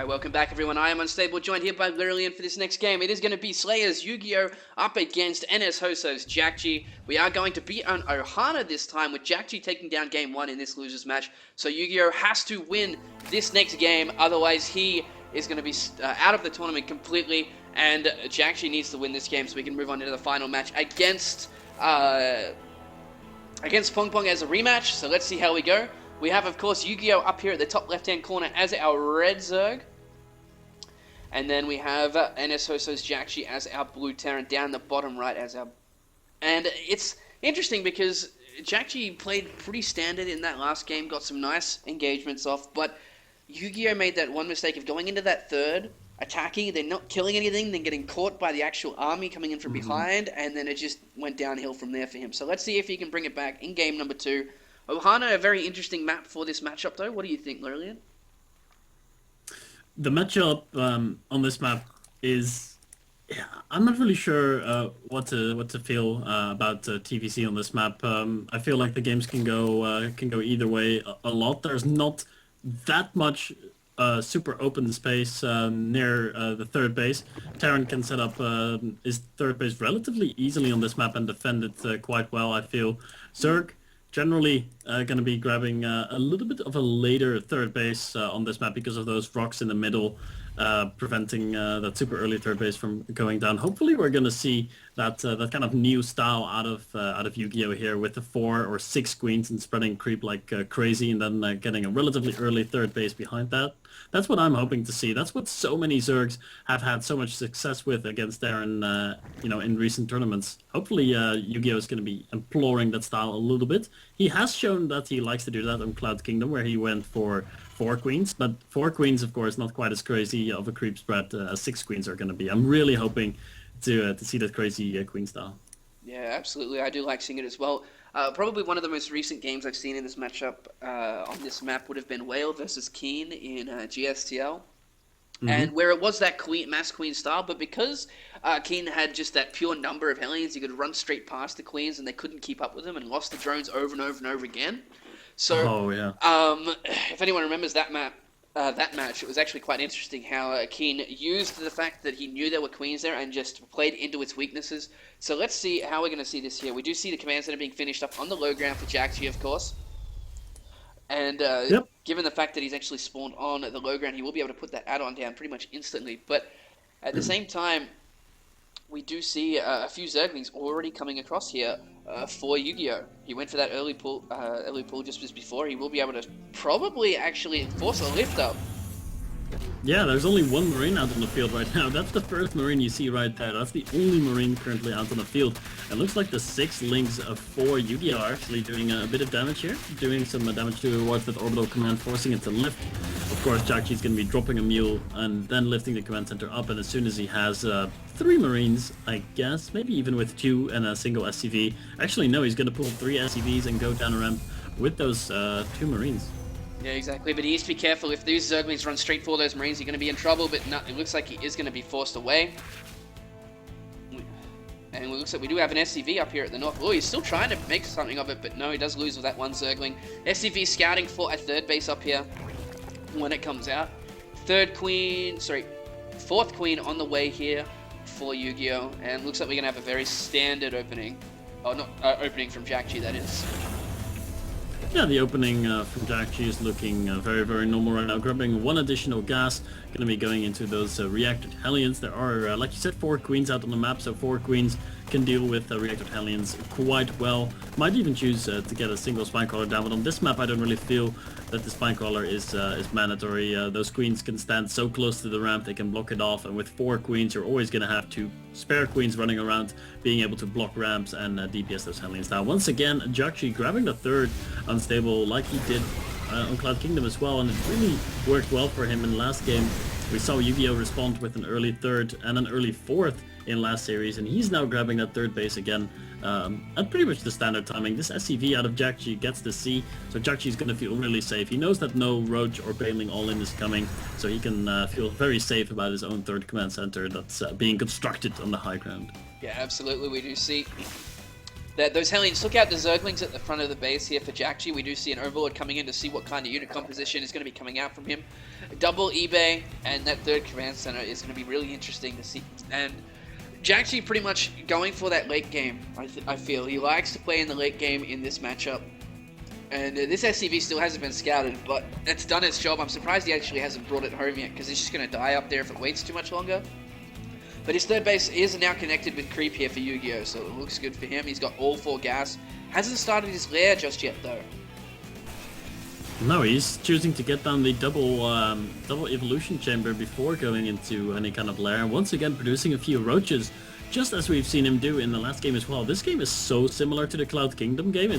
Alright, welcome back everyone. I am Unstable, joined here by Lillian for this next game. It is going to be SlayerSYugiho up against NSHJjakji. We are going to beat an Ohana this time, with Jakji taking down game 1 in this losers match. So Yu-Gi-Oh has to win this next game, otherwise he is going to be out of the tournament completely, and Jakji needs to win this game so we can move on into the final match against Pong Pong as a rematch. So let's see how we go. We have, of course, Yu-Gi-Oh up here at the top left-hand corner as our red Zerg. And then we have NSHJjakji as our blue Terran down the bottom right as our... And it's interesting because Jakji played pretty standard in that last game, got some nice engagements off, but Yu-Gi-Oh made that one mistake of going into that third, attacking, then not killing anything, then getting caught by the actual army coming in from behind, and then it just went downhill from there for him. So let's see if he can bring it back in game number 2. Ohana, a very interesting map for this matchup, though. What do you think, Lillian? The matchup on this map is... Yeah, I'm not really sure what to feel about TVC on this map. I feel like the games can go either way a lot. There's not that much super open space near the third base. Terran can set up his third base relatively easily on this map and defend it quite well, I feel. Zerg generally going to be grabbing a little bit of a later third base on this map because of those rocks in the middle, preventing that super early third base from going down. Hopefully we're going to see that kind of new style out of Yu-Gi-Oh here, with the 4 or 6 queens and spreading creep like crazy, and then getting a relatively early third base behind that. That's what I'm hoping to see. That's what so many Zergs have had so much success with against Terran, in recent tournaments. Hopefully Yu-Gi-Oh is going to be exploring that style a little bit. He has shown that he likes to do that on Cloud Kingdom, where he went for 4 queens, but 4 queens, of course, not quite as crazy of a creep spread as 6 queens are going to be. I'm really hoping to see that crazy queen style. Yeah, absolutely. I do like seeing it as well. Probably one of the most recent games I've seen in this matchup on this map would have been Whale versus Keen in GSTL. And where it was that mass queen style, but because Keen had just that pure number of Hellions, he could run straight past the queens and they couldn't keep up with him and lost the drones over and over and over again. So, if anyone remembers that match, it was actually quite interesting how Keen used the fact that he knew there were queens there and just played into its weaknesses. So let's see how we're going to see this here. We do see the command center being finished up on the low ground for Jakji, of course. And given the fact that he's actually spawned on the low ground, he will be able to put that add-on down pretty much instantly. But at the same time, we do see a few Zerglings already coming across here for Yu-Gi-Oh! He went for that early pull just before. He will be able to probably actually force a lift up. Yeah, there's only 1 Marine out on the field right now. That's the first Marine you see right there. That's the only Marine currently out on the field. It looks like the 6 links for Yu-Gi-Oh are actually doing a bit of damage here. Doing some damage to rewards with Orbital Command, forcing it to lift. Of course, Jakji's going to be dropping a mule and then lifting the command center up. And as soon as he has 3 Marines, I guess, maybe even with 2 and a single SCV. Actually, no, he's going to pull 3 SCVs and go down a ramp with those 2 Marines. Yeah, exactly, but he needs to be careful. If these Zerglings run straight for those Marines, you're going to be in trouble, but no, it looks like he is going to be forced away. And it looks like we do have an SCV up here at the north. Oh, he's still trying to make something of it, but no, he does lose with that 1 Zergling. SCV scouting for a third base up here when it comes out. 4th queen on the way here for Yu-Gi-Oh! And looks like we're going to have a very standard opening. Oh, not opening from Jakji, that is. Yeah, the opening from Jakji is looking very, very normal right now. Grabbing 1 additional gas, going to be going into those reacted Hellions. There are, like you said, 4 queens out on the map, so 4 queens can deal with reacted Hellions quite well. Might even choose to get a single Spinecrawler down, but on this map I don't really feel that the Spinecrawler is mandatory. Those queens can stand so close to the ramp, they can block it off, and with 4 queens you're always going to have 2 spare queens running around, being able to block ramps and DPS those Hellions. Now, once again, Jakji grabbing the 3rd unstable like he did on Cloud Kingdom as well, and it really worked well for him in the last game. We saw Yu-Gi-Oh respond with an early 3rd and an early 4th in last series, and he's now grabbing that 3rd base again at pretty much the standard timing. This SCV out of Jakji gets the C, so Jakji's going to feel really safe. He knows that no Roach or Baneling all-in is coming, so he can feel very safe about his own 3rd command center that's being constructed on the high ground. Yeah, absolutely. We do see those Hellions took out the Zerglings at the front of the base here for Jakji. We do see an Overlord coming in to see what kind of unit composition is going to be coming out from him. Double eBay, and that third command center is going to be really interesting to see. And Jakji pretty much going for that late game, I feel. He likes to play in the late game in this matchup. And this SCV still hasn't been scouted, but it's done its job. I'm surprised he actually hasn't brought it home yet, because it's just going to die up there if it waits too much longer. But his third base is now connected with creep here for Yu-Gi-Oh, so it looks good for him. He's got all 4 gas. Hasn't started his lair just yet, though. No, he's choosing to get down the double evolution chamber before going into any kind of lair. Once again, producing a few roaches, just as we've seen him do in the last game as well. This game is so similar to the Cloud Kingdom game.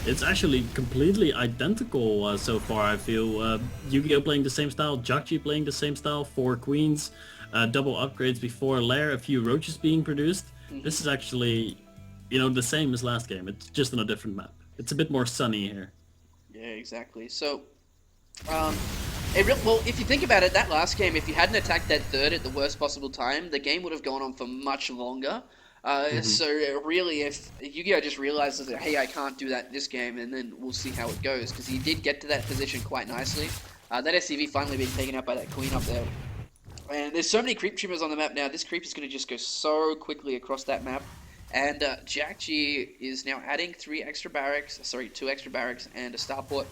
It's actually completely identical so far, I feel. Yu-Gi-Oh playing the same style, Jakji playing the same style, 4 queens, double upgrades before lair, a few roaches being produced. This is actually, the same as last game. It's just on a different map. It's a bit more sunny here. Yeah, exactly. So, well, if you think about it, that last game, if you hadn't attacked that third at the worst possible time, the game would have gone on for much longer. So really, if Yu-Gi-Oh just realizes that, hey, I can't do that this game, and then we'll see how it goes, because he did get to that position quite nicely. That SCV finally being taken out by that queen up there. And there's so many creep trimmers on the map now. This creep is going to just go so quickly across that map. And Jakji is now adding 2 extra barracks, and a starport.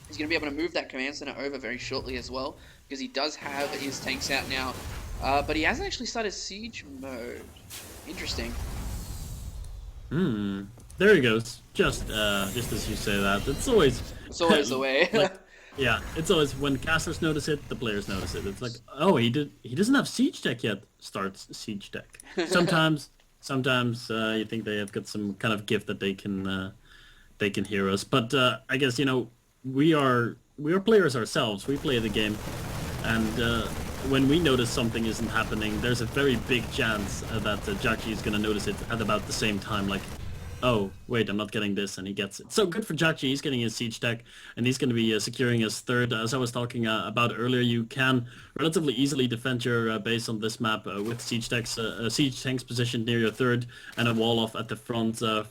He's going to be able to move that command center over very shortly as well, because he does have his tanks out now. But he hasn't actually started siege mode. Interesting. There he goes. Just as you say that, it's always the way. Yeah, it's always when casters notice it, the players notice it. It's like, oh, he doesn't have siege tech yet. Starts siege tech. Sometimes you think they have got some kind of gift that they can hear us. But I guess we are players ourselves. We play the game, and when we notice something isn't happening, there's a very big chance that Jakji is going to notice it at about the same time. Like, oh, wait, I'm not getting this, and he gets it. So good for Jakji, he's getting his siege tech, and he's going to be securing his third. As I was talking about earlier, you can relatively easily defend your base on this map with siege tanks positioned near your third, and a wall off at the front to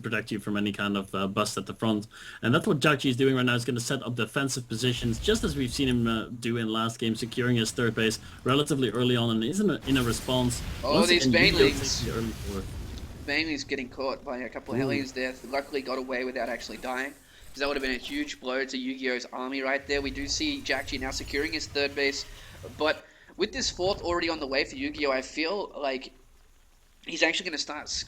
protect you from any kind of bust at the front. And that's what Jakji is doing right now. He's going to set up defensive positions, just as we've seen him do in last game, securing his third base relatively early on, and is in a response. Oh, these banelings. The Bailey's getting caught by a couple of Hellions there. Luckily got away without actually dying, because that would have been a huge blow to Yu-Gi-Oh's army right there. We do see Jakji now securing his third base, but with this fourth already on the way for Yu-Gi-Oh, I feel like he's actually going to start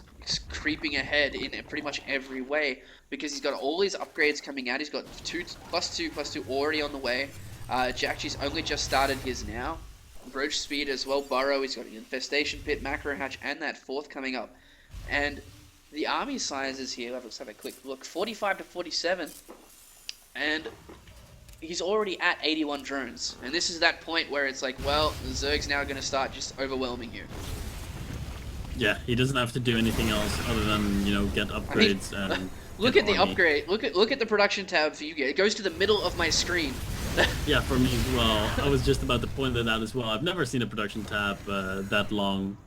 creeping ahead in pretty much every way, because he's got all these upgrades coming out. He's got +2/+2 already on the way. Jakji's only just started his now. Roach speed as well, Burrow, he's got an infestation pit, macro hatch, and that fourth coming up. And the army sizes here, let's have a quick look, 45 to 47, and he's already at 81 drones. And this is that point where it's like, well, Zerg's now going to start just overwhelming you. Yeah, he doesn't have to do anything else other than, get upgrades. And look at the upgrade. Look at the production tab for Yu-Gi-Oh. It goes to the middle of my screen. Yeah, for me as well. I was just about to point at that as well. I've never seen a production tab that long.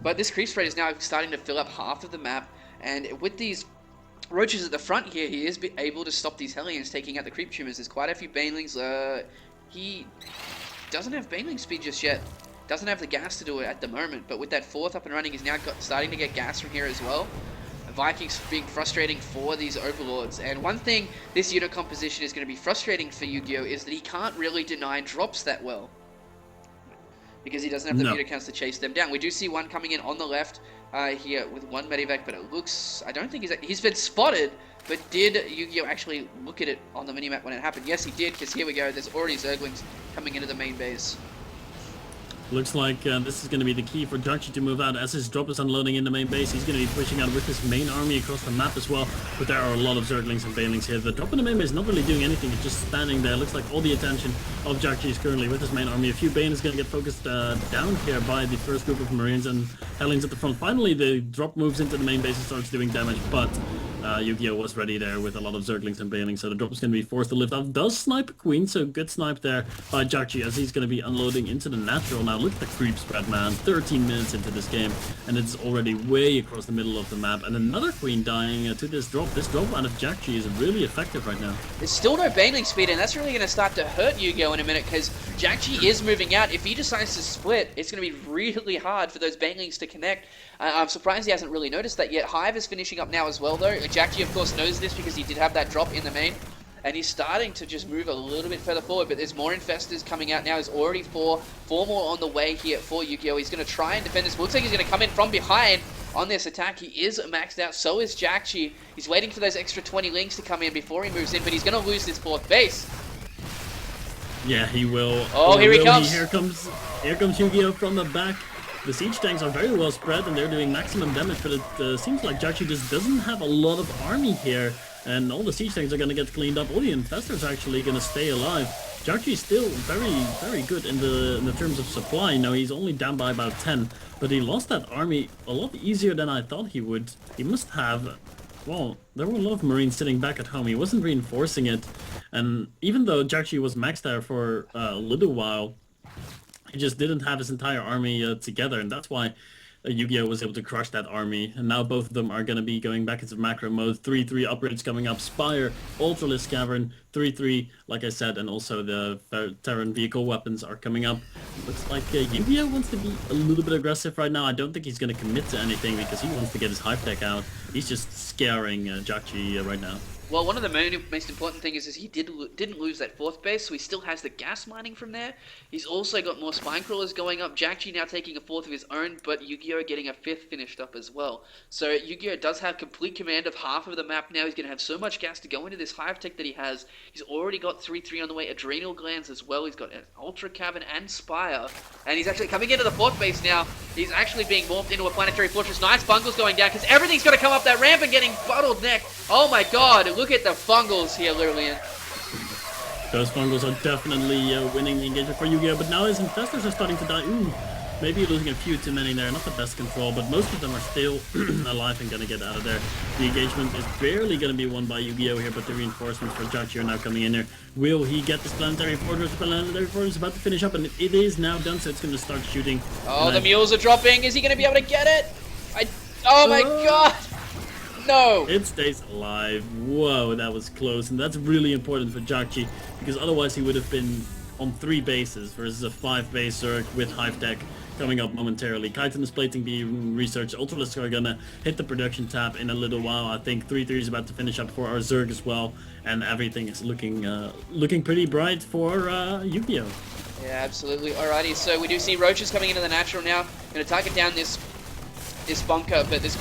But this creep spread is now starting to fill up half of the map, and with these roaches at the front here, he is able to stop these Hellions taking out the creep tumors. There's quite a few banelings. He doesn't have baneling speed just yet. Doesn't have the gas to do it at the moment, but with that fourth up and running, he's now starting to get gas from here as well. Vikings being frustrating for these overlords, and one thing this unit composition is going to be frustrating for Yu-Gi-Oh is that he can't really deny drops that well, because he doesn't have the meter counts to chase them down. We do see one coming in on the left here with one Medivac, but it looks, I don't think he's been spotted, but did Yu-Gi-Oh actually look at it on the minimap when it happened? Yes, he did, because here we go, there's already Zerglings coming into the main base. Looks like this is going to be the key for Jakji to move out. As his drop is unloading in the main base, he's going to be pushing out with his main army across the map as well. But there are a lot of Zerglings and Banelings here. The drop in the main base is not really doing anything, it's just standing there. Looks like all the attention of Jakji is currently with his main army. A few Bane is going to get focused down here by the first group of Marines and Hellions at the front. Finally, the drop moves into the main base and starts doing damage, but Yu-Gi-Oh was ready there with a lot of Zerglings and Banelings, so the drop is going to be forced to lift off. Does snipe a Queen, so good snipe there by Jakji as he's going to be unloading into the natural. Now look at the creep spread, man. 13 minutes into this game, and it's already way across the middle of the map. And another Queen dying to this drop. This drop out of Jakji is really effective right now. There's still no Baneling speed, and that's really going to start to hurt Yu-Gi-Oh in a minute, because Jakji is moving out. If he decides to split, it's going to be really hard for those Banelings to connect. I'm surprised he hasn't really noticed that yet. Hive is finishing up now as well, though. Jakji, of course, knows this because he did have that drop in the main, and he's starting to just move a little bit further forward, but there's more Infestors coming out now. There's already four more on the way here for Yu-Gi-Oh! He's going to try and defend this. Looks like he's going to come in from behind on this attack. He is maxed out, so is Jakji. He's waiting for those extra 20 links to come in before he moves in, but he's going to lose this fourth base. Yeah, he will. Oh, here he comes. Here comes Yu-Gi-Oh! From the back. The siege tanks are very well spread and they're doing maximum damage, but it seems like Jakji just doesn't have a lot of army here, and all the siege tanks are going to get cleaned up. All the infestors are actually going to stay alive. Jakji is still very good in the terms of supply. Now he's only down by about 10, but he lost that army a lot easier than I thought he would. He must have. Well, there were a lot of Marines sitting back at home. He wasn't reinforcing it, and even though Jakji was maxed there for a little while, he just didn't have his entire army together, and that's why Yu-Gi-Oh was able to crush that army. And now both of them are going to be going back into macro mode. 3-3 upgrades coming up. Spire, Ultralisk Cavern, 3-3, like I said, and also the Terran vehicle weapons are coming up. Looks like Yu-Gi-Oh wants to be a little bit aggressive right now. I don't think he's going to commit to anything because he wants to get his Hive Tech out. He's just scaring Jakji right now. Well, one of the most important things is he didn't lose that fourth base, so he still has the gas mining from there. He's also got more spine crawlers going up. Jakji now taking a fourth of his own, but Yu-Gi-Oh getting a fifth finished up as well. So Yu-Gi-Oh does have complete command of half of the map now. He's going to have so much gas to go into this Hive Tech that he has. He's already got 3-3 on the way, Adrenal Glands as well. He's got an Ultra Cavern and Spire, and he's actually coming into the fourth base now. He's actually being morphed into a Planetary Fortress. Nice bungles going down, because everything's got to come up that ramp and getting bottled neck. Oh my god, look at the fungals here, Lurlian. Those fungals are definitely winning the engagement for Yu-Gi-Oh! But now his infestors are starting to die. Ooh, maybe losing a few too many there. Not the best control, but most of them are still alive and gonna get out of there. The engagement is barely gonna be won by Yu-Gi-Oh! Here, but the reinforcements for Jakji are now coming in there. Will he get this Planetary Fortress? The Planetary Fortress is about to finish up, and it is now done, so it's gonna start shooting. Oh, the mules are dropping. Is he gonna be able to get it? Oh my god! No! It stays alive. Whoa, that was close, and that's really important for Jakji, because otherwise he would have been on 3 bases versus a 5-base Zerg with Hive Tech coming up momentarily. Chitinous plating being researched. Ultralisks are gonna hit the production tab in a little while. I think 3-3 is about to finish up for our Zerg as well, and everything is looking pretty bright for Yu-Gi-Oh! Yeah, absolutely. Alrighty, so we do see Roaches coming into the natural now. Gonna target down this bunker, but there's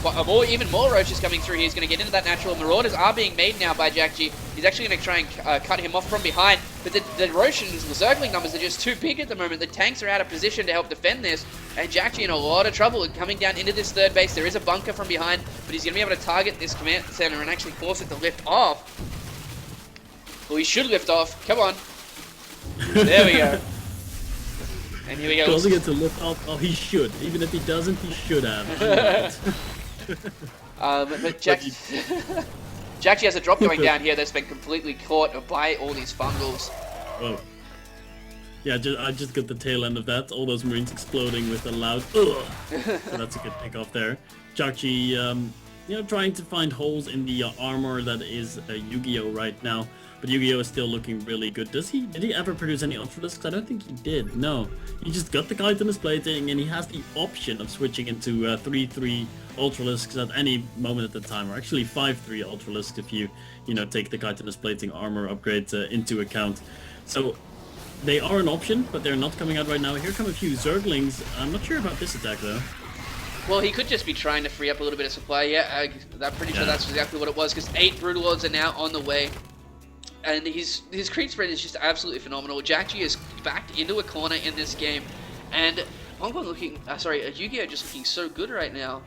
even more Roaches coming through here. He's going to get into that natural. Marauders are being made now by Jakji. He's actually going to try and cut him off from behind, but the Roshan's, the Zergling numbers are just too big at the moment. The tanks are out of position to help defend this, and Jakji in a lot of trouble coming down into this third base. There is a bunker from behind, but he's going to be able to target this command center and actually force it to lift off. Well, he should lift off. Come on. There we go. And here we go. Causing it to lift off. Oh, he should. Even if he doesn't, he should have. But Jakji has a drop going down here that's been completely caught by all these fungals. Whoa. Yeah, I just got the tail end of that. All those Marines exploding with a loud ugh. So that's a good pick off there. Jakji, trying to find holes in the armor that is Yu-Gi-Oh! Right now. But Yu-Gi-Oh! Is still looking really good. Did he ever produce any Ultralisks? I don't think he did. No. He just got the Chitinous plating, and he has the option of switching into 3-3 Ultralisks at any moment at the time, or actually 5-3 Ultralisks if you take the Chitinous plating armor upgrade into account. So they are an option, but they're not coming out right now. Here come a few Zerglings. I'm not sure about this attack though. Well, he could just be trying to free up a little bit of supply. Yeah, I'm pretty sure that's exactly what it was, because 8 Brutal Lords are now on the way. And his creep spread is just absolutely phenomenal. Jakji is backed into a corner in this game, and Yu-Gi-Oh! Just looking so good right now.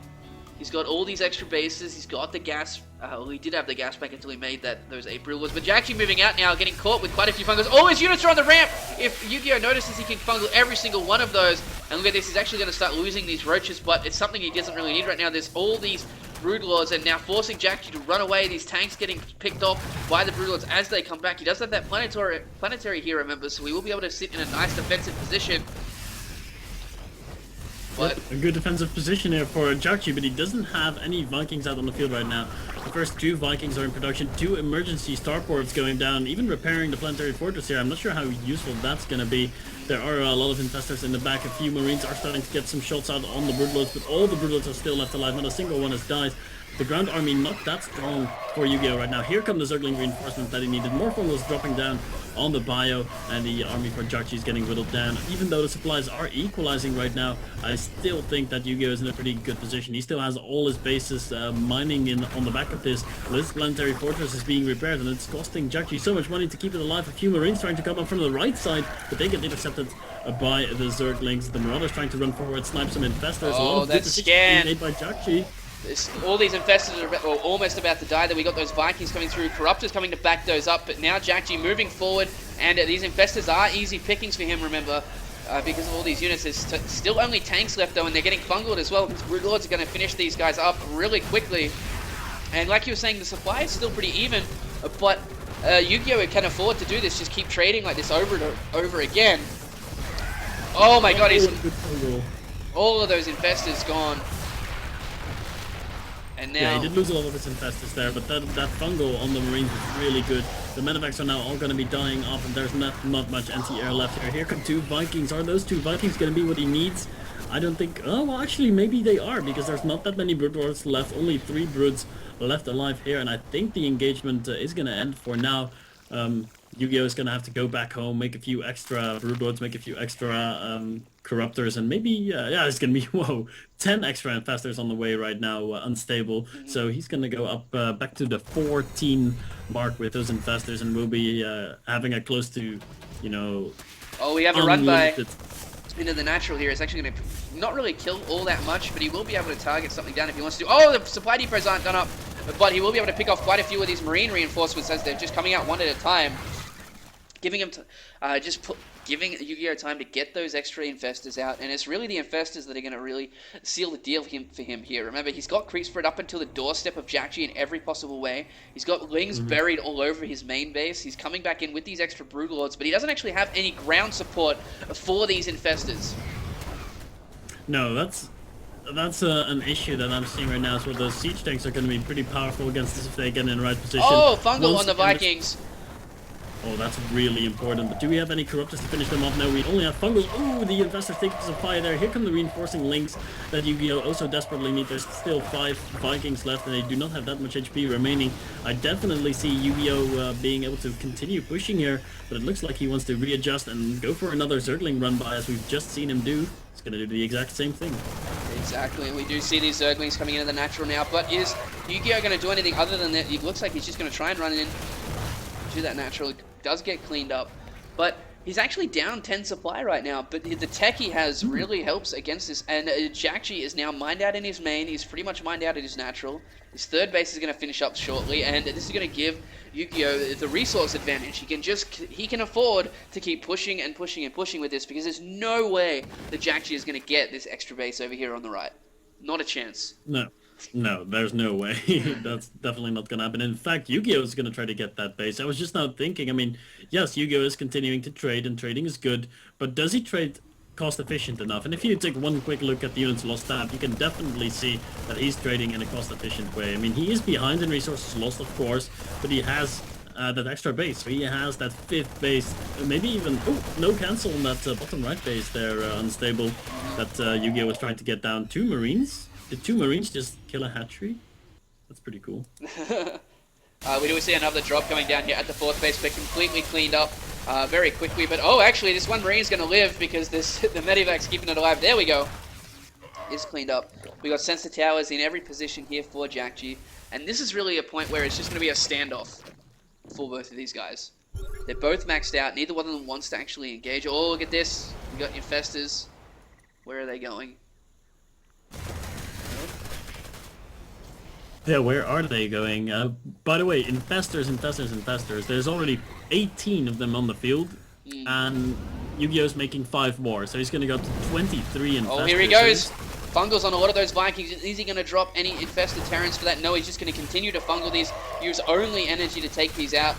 He's got all these extra bases. He's got the gas. Well, he did have the gas back until he made those 8 Brewers. But Jakji moving out now, getting caught with quite a few fungals. Oh, his units are on the ramp! If Yu-Gi-Oh! Notices, he can fungal every single one of those. And look at this, he's actually going to start losing these roaches, but it's something he doesn't really need right now. There's all these Broodlords and now forcing Jakji to run away. These tanks getting picked off by the Broodlords as they come back. He does have that planetary here, remember, so we will be able to sit in a nice defensive position. But a good defensive position here for Jakji, but he doesn't have any Vikings out on the field right now. The first 2 Vikings are in production, 2 emergency starports going down, even repairing the planetary fortress here. I'm not sure how useful that's going to be. There are a lot of infestors in the back. A few Marines are starting to get some shots out on the Broodlords, but all the Broodlords are still left alive. Not a single one has died. The ground army not that strong for Yu-Gi-Oh right now. Here come the Zergling reinforcements that he needed. More fungals dropping down on the bio, and the army for Jakji is getting whittled down. Even though the supplies are equalizing right now, I still think that Yu-Gi-Oh is in a pretty good position. He still has all his bases mining on the back of this. This planetary fortress is being repaired, and it's costing Jakji so much money to keep it alive. A few Marines trying to come up from the right side, but they get intercepted by the Zerglings. The Marauders trying to run forward, snipe some infestors. Oh, that's scan made by Jakji. All these infestors are almost about to die. Then we got those Vikings coming through, Corruptors coming to back those up, but now Jakji moving forward, and these infestors are easy pickings for him, remember, because of all these units. There's still only tanks left though, and they're getting fungled as well. These Broodlords are going to finish these guys up really quickly. And like you were saying, the supply is still pretty even, but Yu-Gi-Oh can afford to do this, just keep trading like this over and over again. Oh my god, all of those infestors gone. And now, yeah, he did lose a lot of his infestors there, but that fungal on the Marines was really good. The medevacs are now all going to be dying off, and there's not much anti-air left here. Here come 2 Vikings. Are those 2 Vikings going to be what he needs? I don't think... Oh, well, actually, maybe they are, because there's not that many Broodlords left. Only 3 Broods left alive here, and I think the engagement is going to end for now. Yu-Gi-Oh is going to have to go back home, make a few extra Broodlords, make a few extra Corruptors, and maybe, yeah, it's going to be, whoa, 10 extra infestors on the way right now, unstable. So he's going to go up back to the 14 mark with those infestors, and we'll be having a close to, you know... Oh, we have a run by into the natural here. It's actually going to not really kill all that much, but he will be able to target something down if he wants to. Oh, the supply depots aren't done up, but he will be able to pick off quite a few of these Marine reinforcements as they're just coming out one at a time. Giving him giving Yu-Gi-Oh time to get those extra infestors out, and it's really the infestors that are going to really seal the deal for him here. Remember, he's got creep spread up until the doorstep of Jakji in every possible way. He's got Lings buried all over his main base. He's coming back in with these extra Broodlords, but he doesn't actually have any ground support for these infestors. No, that's an issue that I'm seeing right now. Is well, those siege tanks are going to be pretty powerful against this if they get in the right position. Oh, fungal on the Vikings. Oh, that's really important. But do we have any Corruptors to finish them off? No, we only have Fungals. Ooh, the Infestors taking some fire there. Here come the reinforcing links that Yu-Gi-Oh also desperately need. There's still 5 Vikings left, and they do not have that much HP remaining. I definitely see Yu-Gi-Oh being able to continue pushing here, but it looks like he wants to readjust and go for another Zergling run by, as we've just seen him do. He's going to do the exact same thing. Exactly, we do see these Zerglings coming into the natural now, but is Yu-Gi-Oh going to do anything other than that? It looks like he's just going to try and run in to that natural. It does get cleaned up, but he's actually down 10 supply right now, but the tech he has really helps against this, and Jakji is now mined out in his main. He's pretty much mined out in his natural. His third base is going to finish up shortly, and this is going to give Yu-Gi-Oh the resource advantage. He can afford to keep pushing and pushing and pushing with this, because there's no way that Jakji is going to get this extra base over here on the right. Not a chance. No, there's no way. That's definitely not going to happen. In fact, Yu-Gi-Oh is going to try to get that base. I was just now thinking, I mean, yes, Yu-Gi-Oh is continuing to trade, and trading is good, but does he trade cost efficient enough? And if you take one quick look at the units lost tab, you can definitely see that he's trading in a cost efficient way. I mean, he is behind in resources lost, of course, but he has that extra base. So he has that 5th base, maybe even, oh, no cancel on that bottom right base there, unstable, that Yu-Gi-Oh was trying to get down. 2 Marines. Did 2 Marines just kill a hatchery? That's pretty cool. We do see another drop coming down here at the 4th base, but completely cleaned up very quickly. But oh, actually, this one Marine's going to live because the medevac's keeping it alive. There we go. It's cleaned up. We got sensor towers in every position here for Jakji, and this is really a point where it's just going to be a standoff for both of these guys. They're both maxed out. Neither one of them wants to actually engage. Oh, look at this. We got infestors. Where are they going? Yeah, where are they going? By the way, infestors. There's already 18 of them on the field, and Yu-Gi-Oh's making 5 more, so he's going to go up to 23 infestors. Oh, here he goes. Fungles on a lot of those Vikings. Is he going to drop any Infested Terrans for that? No, he's just going to continue to fungal these, use only energy to take these out.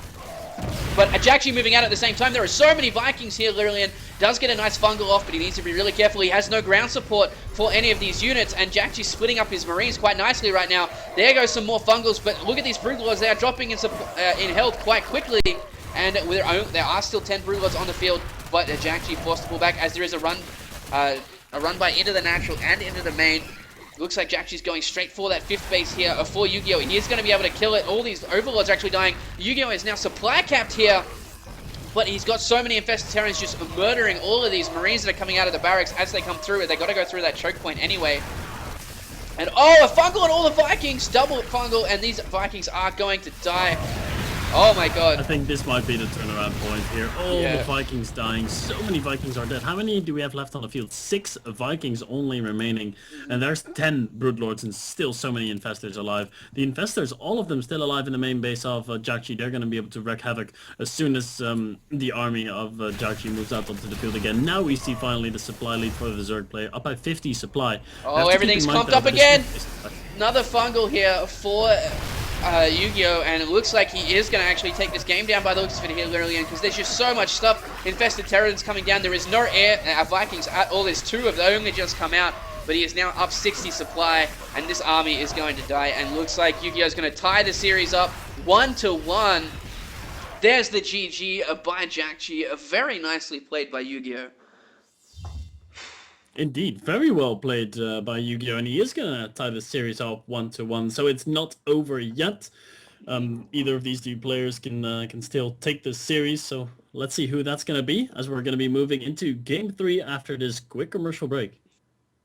But Jakji moving out at the same time. There are so many Vikings here. Lillian does get a nice fungal off, but he needs to be really careful. He has no ground support for any of these units, and Jakji's splitting up his Marines quite nicely right now. There goes some more fungals, but look at these Broodlords. They are dropping in health quite quickly, and there are still 10 Broodlords on the field, but Jakji forced to pull back as there is a run by into the natural and into the main. Looks like Jakji's going straight for that 5th base here for Yu-Gi-Oh! He is going to be able to kill it. All these Overlords are actually dying. Yu-Gi-Oh! Is now supply capped here, but he's got so many Infested Terrans just murdering all of these Marines that are coming out of the barracks as they come through. They got to go through that choke point anyway. And oh, a fungal on all the Vikings! Double fungal, and these Vikings are going to die. Oh my god. I think this might be the turnaround point here. All the Vikings dying. So many Vikings are dead. How many do we have left on the field? 6 Vikings only remaining. And there's 10 Broodlords and still so many Infestors alive. The Infestors, all of them still alive in the main base of Jakji. They're going to be able to wreak havoc as soon as the army of Jakji moves out onto the field again. Now we see finally the supply lead for the Zerg player. Up by 50 supply. Oh, everything's pumped up again. Another fungal here for Yu-Gi-Oh! And it looks like he is going to actually take this game down by the looks of it here, Lillian, because there's just so much stuff. Infested Terrans coming down. There is no Vikings at all. There's 2 of them only just come out, but he is now up 60 supply, and this army is going to die. And looks like Yu-Gi-Oh! Is going to tie the series up 1-1. There's the GG by Jakji. Very nicely played by Yu-Gi-Oh! Indeed, very well played by Yu-Gi-Oh! And he is going to tie the series up 1-1, so it's not over yet. Either of these 2 players can still take this series, so let's see who that's going to be, as we're going to be moving into Game 3 after this quick commercial break.